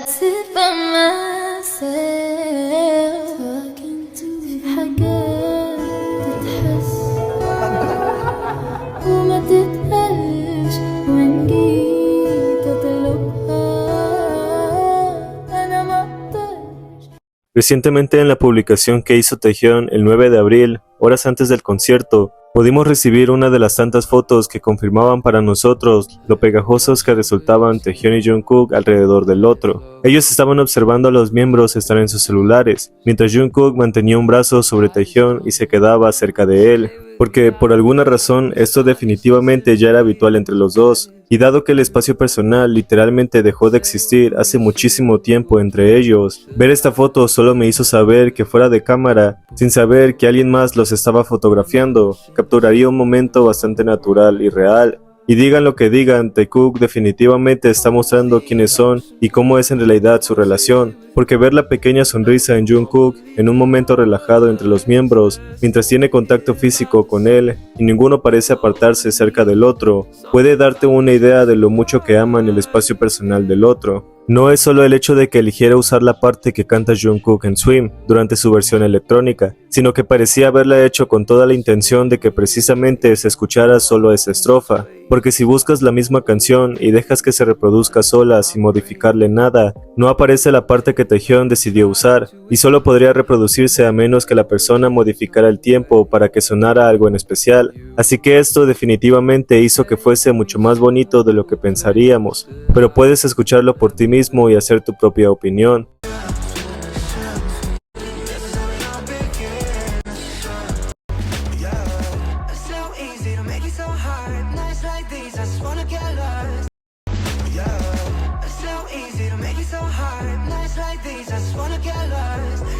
sit by myself talking to في حاجات تتحس وما تتقالش وإن جيت أطلبها أنا مقدرش. Recientemente en la publicación que hizo Taehyun el 9 de abril, horas antes del concierto, pudimos recibir una de las tantas fotos que confirmaban para nosotros lo pegajosos que resultaban Taehyun y Jungkook alrededor del otro. Ellos estaban observando a los miembros estar en sus celulares, mientras Jungkook mantenía un brazo sobre Taehyun y se quedaba cerca de él, porque por alguna razón esto definitivamente ya era habitual entre los dos, y dado que el espacio personal literalmente dejó de existir hace muchísimo tiempo entre ellos, ver esta foto solo me hizo saber que fuera de cámara, sin saber que alguien más los estaba fotografiando, capturaría un momento bastante natural y real. Y digan lo que digan, Taekook definitivamente está mostrando quiénes son y cómo es en realidad su relación, porque ver la pequeña sonrisa en Jungkook en un momento relajado entre los miembros, mientras tiene contacto físico con él y ninguno parece apartarse cerca del otro, puede darte una idea de lo mucho que aman el espacio personal del otro. No es solo el hecho de que eligiera usar la parte que canta Jungkook en Swim durante su versión electrónica, sino que parecía haberla hecho con toda la intención de que precisamente se escuchara solo esa estrofa, porque si buscas la misma canción y dejas que se reproduzca sola sin modificarle nada, no aparece la parte que Taehyun decidió usar, y solo podría reproducirse a menos que la persona modificara el tiempo para que sonara algo en especial, así que esto definitivamente hizo que fuese mucho más bonito de lo que pensaríamos, pero puedes escucharlo por ti mismo y hacer tu propia opinión.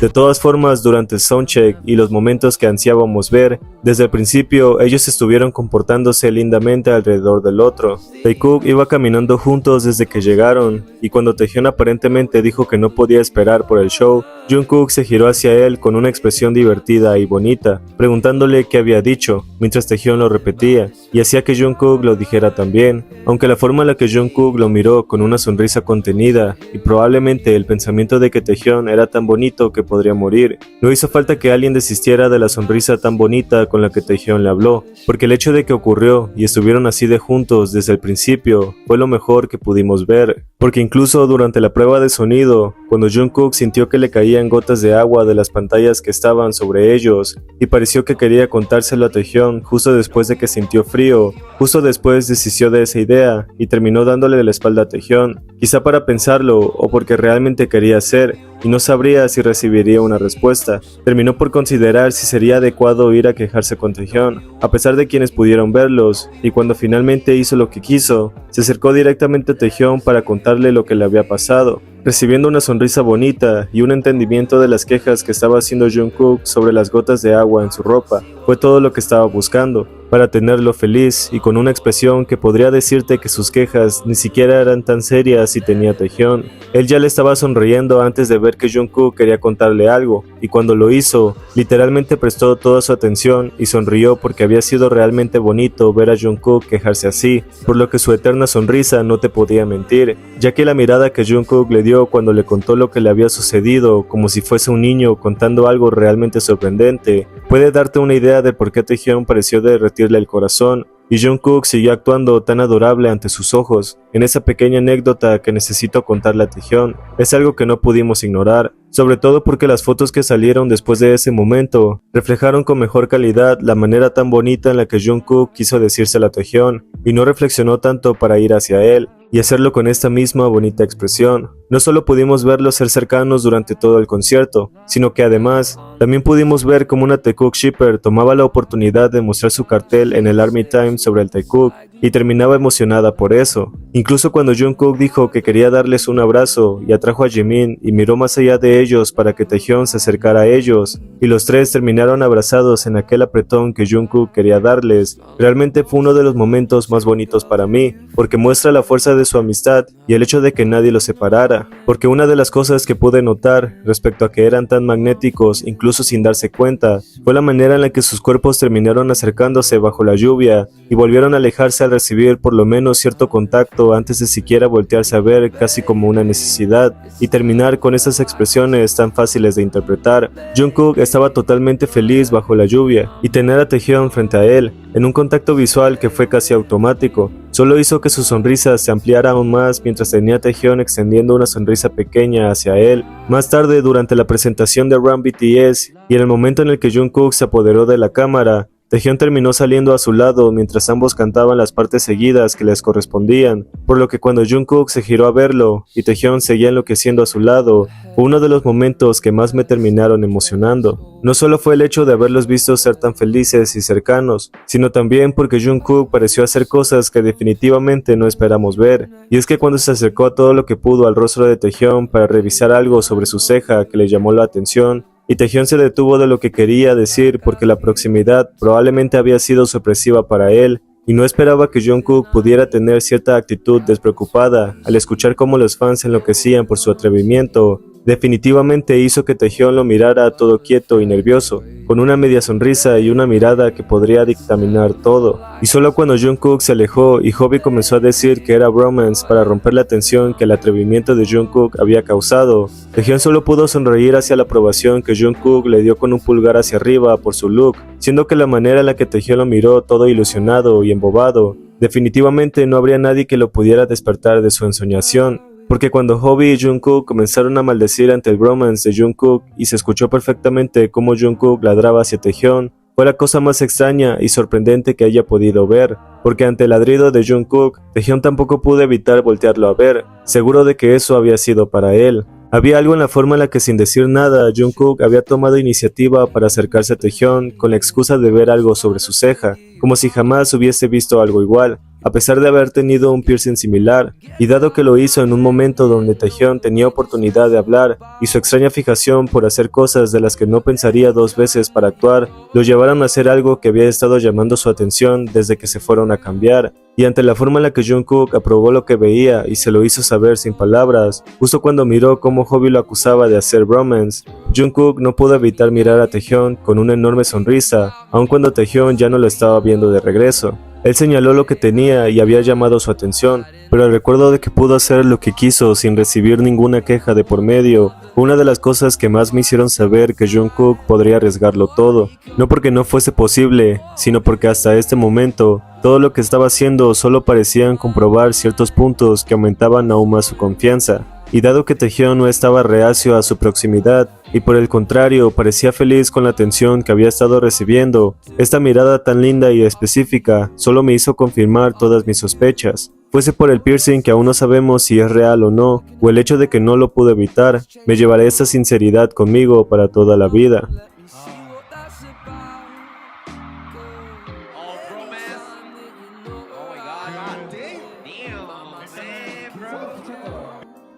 De todas formas, durante el soundcheck y los momentos que ansiábamos ver, desde el principio ellos estuvieron comportándose lindamente alrededor del otro. Taekook iba caminando juntos desde que llegaron, y cuando Taehyun aparentemente dijo que no podía esperar por el show, Jungkook se giró hacia él con una expresión divertida y bonita, preguntándole qué había dicho, mientras Taehyun lo repetía, y hacía que Jungkook lo dijera también, aunque la forma en la que Jungkook lo miró con una sonrisa contenida, y probablemente el pensamiento de que Taehyun era tan bonito que podría morir, no hizo falta que alguien desistiera de la sonrisa tan bonita con la que Taehyun le habló, porque el hecho de que ocurrió y estuvieron así de juntos desde el principio fue lo mejor que pudimos ver, porque incluso durante la prueba de sonido, cuando Jungkook sintió que le caían gotas de agua de las pantallas que estaban sobre ellos, y pareció que quería contárselo a Taehyun justo después de que sintió frío, justo después desistió de esa idea y terminó dándole la espalda a Taehyun, quizá para pensarlo o porque realmente quería hacer, y no sabría si recibiría una respuesta. Terminó por considerar si sería adecuado ir a quejarse con Taehyun, a pesar de quienes pudieron verlos, y cuando finalmente hizo lo que quiso, se acercó directamente a Taehyun para contarle lo que le había pasado, recibiendo una sonrisa bonita y un entendimiento de las quejas que estaba haciendo Jungkook sobre las gotas de agua en su ropa. Fue todo lo que estaba buscando, para tenerlo feliz y con una expresión que podría decirte que sus quejas ni siquiera eran tan serias si tenía Taehyun. Él ya le estaba sonriendo antes de ver que Jungkook quería contarle algo, y cuando lo hizo, literalmente prestó toda su atención y sonrió porque había sido realmente bonito ver a Jungkook quejarse así, por lo que su eterna sonrisa no te podía mentir, ya que la mirada que Jungkook le dio cuando le contó lo que le había sucedido, como si fuese un niño contando algo realmente sorprendente, puede darte una idea de por qué Taehyun pareció derretirle el corazón, y Jungkook siguió actuando tan adorable ante sus ojos. En esa pequeña anécdota que necesito contarle a Taehyun, es algo que no pudimos ignorar, sobre todo porque las fotos que salieron después de ese momento reflejaron con mejor calidad la manera tan bonita en la que Jungkook quiso decírselo a Taehyun, y no reflexionó tanto para ir hacia él y hacerlo con esta misma bonita expresión. No solo pudimos verlos ser cercanos durante todo el concierto, sino que además también pudimos ver cómo una Taekook shipper tomaba la oportunidad de mostrar su cartel en el Army Times sobre el Taekook y terminaba emocionada por eso. Incluso cuando Jungkook dijo que quería darles un abrazo y atrajo a Jimin y miró más allá de ellos para que Taehyun se acercara a ellos, y los tres terminaron abrazados en aquel apretón que Jungkook quería darles, realmente fue uno de los momentos más bonitos para mí, porque muestra la fuerza de su amistad y el hecho de que nadie los separara, porque una de las cosas que pude notar respecto a que eran tan magnéticos incluso sin darse cuenta, fue la manera en la que sus cuerpos terminaron acercándose bajo la lluvia y volvieron a alejarse al recibir por lo menos cierto contacto antes de siquiera voltearse a ver, casi como una necesidad, y terminar con esas expresiones tan fáciles de interpretar. Jungkook estaba totalmente feliz bajo la lluvia, y tener a Taehyung frente a él, en un contacto visual que fue casi automático, solo hizo que su sonrisa se ampliara aún más mientras tenía a Taehyung extendiendo una sonrisa pequeña hacia él. Más tarde, durante la presentación de Run BTS y en el momento en el que Jungkook se apoderó de la cámara, Taehyung terminó saliendo a su lado mientras ambos cantaban las partes seguidas que les correspondían, por lo que cuando Jungkook se giró a verlo y Taehyung seguía enloqueciendo a su lado, fue uno de los momentos que más me terminaron emocionando. No solo fue el hecho de haberlos visto ser tan felices y cercanos, sino también porque Jungkook pareció hacer cosas que definitivamente no esperamos ver, y es que cuando se acercó todo lo que pudo al rostro de Taehyung para revisar algo sobre su ceja que le llamó la atención, y Taehyung se detuvo de lo que quería decir porque la proximidad probablemente había sido sorpresiva para él, y no esperaba que Jungkook pudiera tener cierta actitud despreocupada al escuchar cómo los fans enloquecían por su atrevimiento. Definitivamente hizo que Taehyung lo mirara todo quieto y nervioso, con una media sonrisa y una mirada que podría dictaminar todo. Y solo cuando Jungkook se alejó y Hobi comenzó a decir que era bromance para romper la tensión que el atrevimiento de Jungkook había causado, Taehyung solo pudo sonreír hacia la aprobación que Jungkook le dio con un pulgar hacia arriba por su look, siendo que la manera en la que Taehyung lo miró todo ilusionado y embobado, definitivamente no habría nadie que lo pudiera despertar de su ensoñación. Porque cuando Hobi y Jungkook comenzaron a maldecir ante el bromance de Jungkook y se escuchó perfectamente cómo Jungkook ladraba hacia Taehyung, fue la cosa más extraña y sorprendente que haya podido ver, porque ante el ladrido de Jungkook, Taehyung tampoco pudo evitar voltearlo a ver, seguro de que eso había sido para él. Había algo en la forma en la que sin decir nada, Jungkook había tomado iniciativa para acercarse a Taehyung con la excusa de ver algo sobre su ceja, como si jamás hubiese visto algo igual, a pesar de haber tenido un piercing similar, y dado que lo hizo en un momento donde Taehyung tenía oportunidad de hablar, y su extraña fijación por hacer cosas de las que no pensaría dos veces para actuar, lo llevaron a hacer algo que había estado llamando su atención desde que se fueron a cambiar, y ante la forma en la que Jungkook aprobó lo que veía y se lo hizo saber sin palabras, justo cuando miró cómo Hobi lo acusaba de hacer bromance, Jungkook no pudo evitar mirar a Taehyung con una enorme sonrisa, aun cuando Taehyung ya no lo estaba viendo de regreso. Él señaló lo que tenía y había llamado su atención, pero el recuerdo de que pudo hacer lo que quiso sin recibir ninguna queja de por medio fue una de las cosas que más me hicieron saber que Jungkook podría arriesgarlo todo, no porque no fuese posible, sino porque hasta este momento todo lo que estaba haciendo solo parecían comprobar ciertos puntos que aumentaban aún más su confianza. Y dado que Taehyung no estaba reacio a su proximidad, y por el contrario parecía feliz con la atención que había estado recibiendo, esta mirada tan linda y específica solo me hizo confirmar todas mis sospechas. Fuese por el piercing que aún no sabemos si es real o no, o el hecho de que no lo pude evitar, me llevaré esta sinceridad conmigo para toda la vida.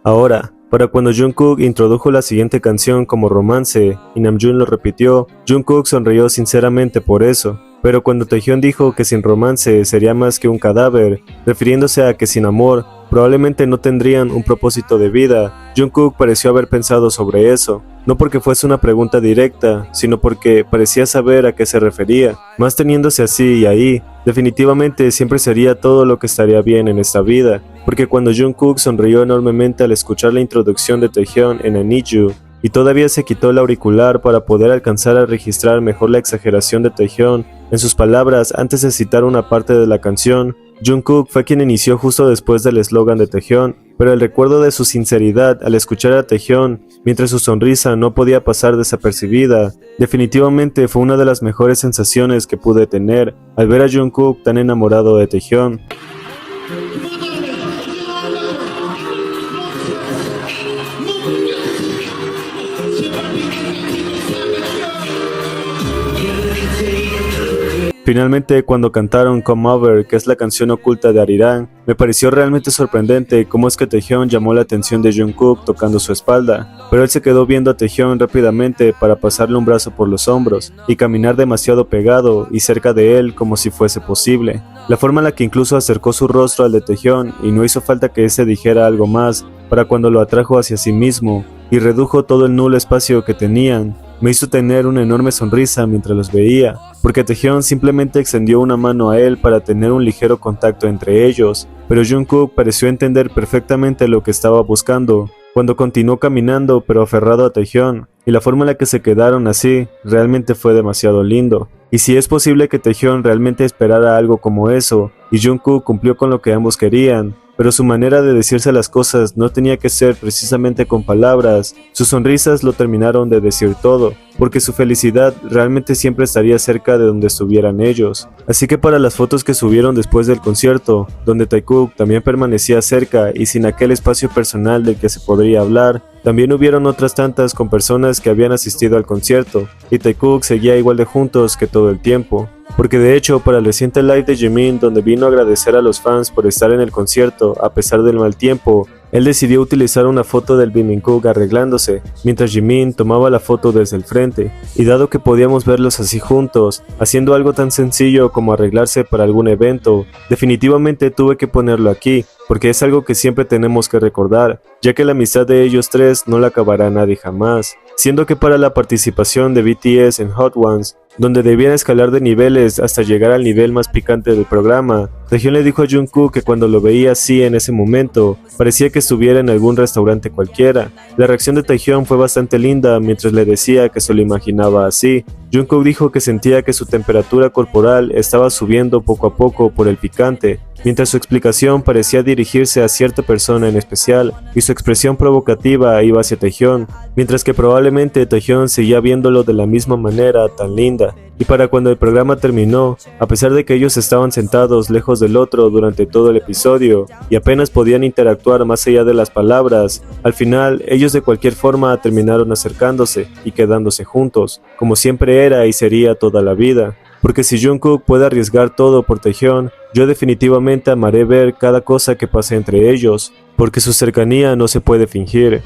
Ahora, para cuando Jungkook introdujo la siguiente canción como romance y Namjoon lo repitió, Jungkook sonrió sinceramente por eso. Pero cuando Taehyung dijo que sin romance sería más que un cadáver, refiriéndose a que sin amor probablemente no tendrían un propósito de vida, Jungkook pareció haber pensado sobre eso, no porque fuese una pregunta directa, sino porque parecía saber a qué se refería, más teniéndose así y ahí, definitivamente siempre sería todo lo que estaría bien en esta vida, porque cuando Jungkook sonrió enormemente al escuchar la introducción de Taehyung en I Need You, y todavía se quitó el auricular para poder alcanzar a registrar mejor la exageración de Taehyung en sus palabras antes de citar una parte de la canción, Jungkook fue quien inició justo después del eslogan de Taehyung, pero el recuerdo de su sinceridad al escuchar a Taehyung, mientras su sonrisa no podía pasar desapercibida, definitivamente fue una de las mejores sensaciones que pude tener al ver a Jungkook tan enamorado de Taehyung. Finalmente, cuando cantaron Come Over, que es la canción oculta de Arirang, me pareció realmente sorprendente cómo es que Taehyung llamó la atención de Jungkook tocando su espalda, pero él se quedó viendo a Taehyung rápidamente para pasarle un brazo por los hombros y caminar demasiado pegado y cerca de él como si fuese posible. La forma en la que incluso acercó su rostro al de Taehyung y no hizo falta que ese dijera algo más para cuando lo atrajo hacia sí mismo y redujo todo el nulo espacio que tenían, me hizo tener una enorme sonrisa mientras los veía, porque Taehyung simplemente extendió una mano a él para tener un ligero contacto entre ellos, pero Jungkook pareció entender perfectamente lo que estaba buscando cuando continuó caminando pero aferrado a Taehyung, y la forma en la que se quedaron así realmente fue demasiado lindo. Y si es posible que Taehyung realmente esperara algo como eso, y Jungkook cumplió con lo que ambos querían, pero su manera de decirse las cosas no tenía que ser precisamente con palabras, sus sonrisas lo terminaron de decir todo, porque su felicidad realmente siempre estaría cerca de donde estuvieran ellos. Así que para las fotos que subieron después del concierto, donde Taekook también permanecía cerca y sin aquel espacio personal del que se podría hablar, también hubieron otras tantas con personas que habían asistido al concierto, y Taekook seguía igual de juntos que todo el tiempo. Porque de hecho, para el reciente live de Jimin, donde vino a agradecer a los fans por estar en el concierto a pesar del mal tiempo, él decidió utilizar una foto del Bimingkook arreglándose, mientras Jimin tomaba la foto desde el frente, y dado que podíamos verlos así juntos, haciendo algo tan sencillo como arreglarse para algún evento, definitivamente tuve que ponerlo aquí, porque es algo que siempre tenemos que recordar, ya que la amistad de ellos tres no la acabará nadie jamás, siendo que para la participación de BTS en Hot Ones, donde debían escalar de niveles hasta llegar al nivel más picante del programa, Taehyung le dijo a Jungkook que cuando lo veía así en ese momento, parecía que estuviera en algún restaurante cualquiera. La reacción de Taehyung fue bastante linda mientras le decía que se lo imaginaba así. Jungkook dijo que sentía que su temperatura corporal estaba subiendo poco a poco por el picante, mientras su explicación parecía dirigirse a cierta persona en especial, y su expresión provocativa iba hacia Taehyung, mientras que probablemente Taehyung seguía viéndolo de la misma manera tan linda. Y para cuando el programa terminó, a pesar de que ellos estaban sentados lejos del otro durante todo el episodio, y apenas podían interactuar más allá de las palabras, al final ellos de cualquier forma terminaron acercándose y quedándose juntos, como siempre era y sería toda la vida. Porque si Jungkook puede arriesgar todo por Taehyung, yo definitivamente amaré ver cada cosa que pase entre ellos, porque su cercanía no se puede fingir.